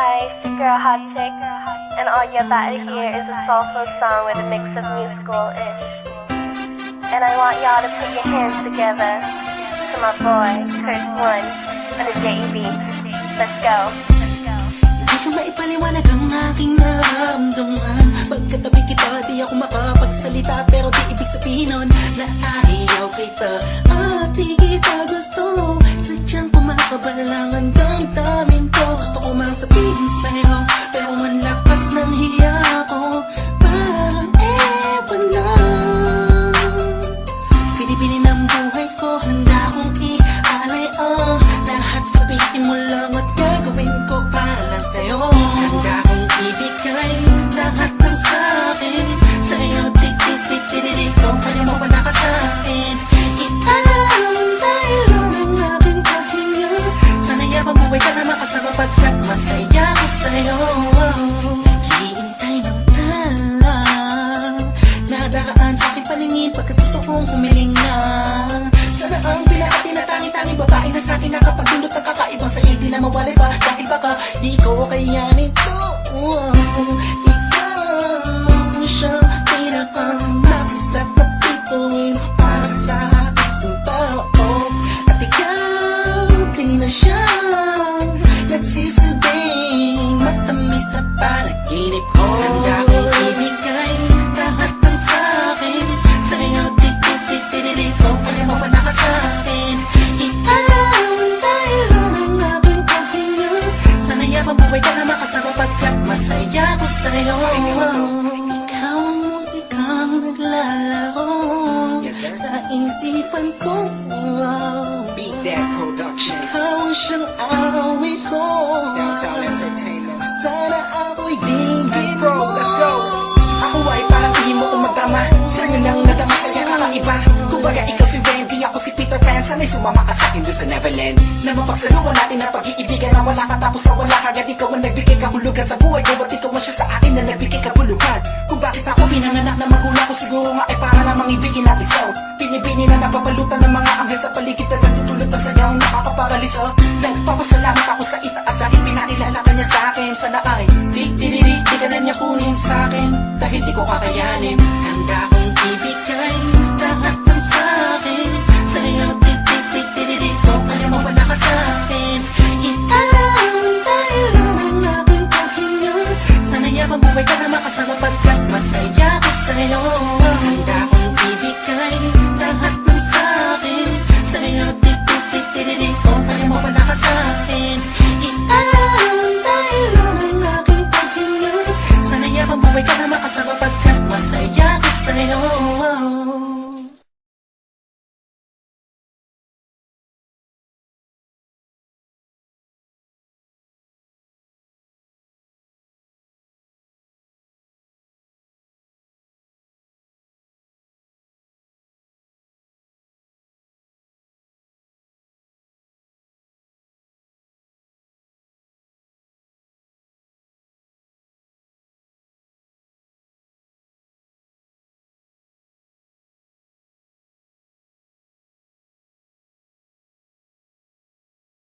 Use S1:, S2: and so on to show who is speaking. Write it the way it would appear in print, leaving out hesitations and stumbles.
S1: Hi, it's your girl Hot Chick, and all you're about to hear is a soulful song with a mix of musical-ish. And I want y'all to put your hands together to my boy, Kurt One, on the JEB. Let's go.
S2: Di ka maipaliwanag ang aking nararamdaman. Pagkatabi kita, di ako makapagsalita, pero di ibig sabihin nun na ayaw kita at di kita gusto. Sadyang kumakabalang ang damdamin ko. Gusto ko mang sabihin sa'yo, pero malakas ng hiya ko. Parang ewan lang. Pinipili ng buhay ko, handa kong ialay ang lahat. Sabihin mo lang at gagawin ko para lang sa'yo. Handa kong ibigay lahat ng sa'kin sa'yo. Tik-tik-tik-tik-tik, kung kaya mo wala ka sa'kin. Iaalam dahil lang ang aking paghinga. Sana yabang buhay ka na makasama pagkat masaya ko sa'yo. Hihintay ng talang nadaraan sa'king paningin pagkat gusto kong humiling na. Sana ang pinakatinatangin-tanging babae na sa'kin nakapagdulot ng kakaibang sa'yo di na mawalay pa. Dahil baka di ko kayanin to. Ikaw siyang pinaka-napistap na bituin para sa aking tao. At ikaw din na siyang nagsisilbing matamis na panaginip ko. Handa kong ibigay lahat ng sa'kin sa'yo. Tik-tik-tik-tik-tik, kung kaya mo wala ka sa'kin. Iaalam dahil lang ang aking paghinga. Sana yabang buhay ka na makasama pagkat masaya ko sa'yo. Ikaw ang musikang naglalaro sa isipan ko.
S3: Beat That Productions,
S2: Ikaw ang siyang awit ko.
S3: Downtown Entertainment.
S2: Sana ako'y digin
S3: Bro,
S2: mo.
S3: let's go. Ako ay parang hindi mo umatama. Sa'yo lang nadama sa'yo kakaiba. Kumbaga ikaw si Wendy, ako si Peter Pan. Sana'y sumama ka sa'kin doon sa Neverland. Na mapagsaluhan natin ang pag-iibigan na wala ka tapos sa wala. Agad ikaw ang nagbigay kahulugan sa buhay ko. At ikaw ang siya sa akin na nagbigay kabuluhan. Kung bakit ako pinanganak na magulang ko, siguro nga ay para lamang ibigin ang isaw. Pinibini na napapalutan ng mga anghel sa paligid na nagtutulot na sayang nakakaparaliso. Nagpapasalamat ako sa itaas dahil pinakilala ka niya sa'kin. Sana ay di ka na niya kunin sa'kin dahil di ko kakayanin. Handa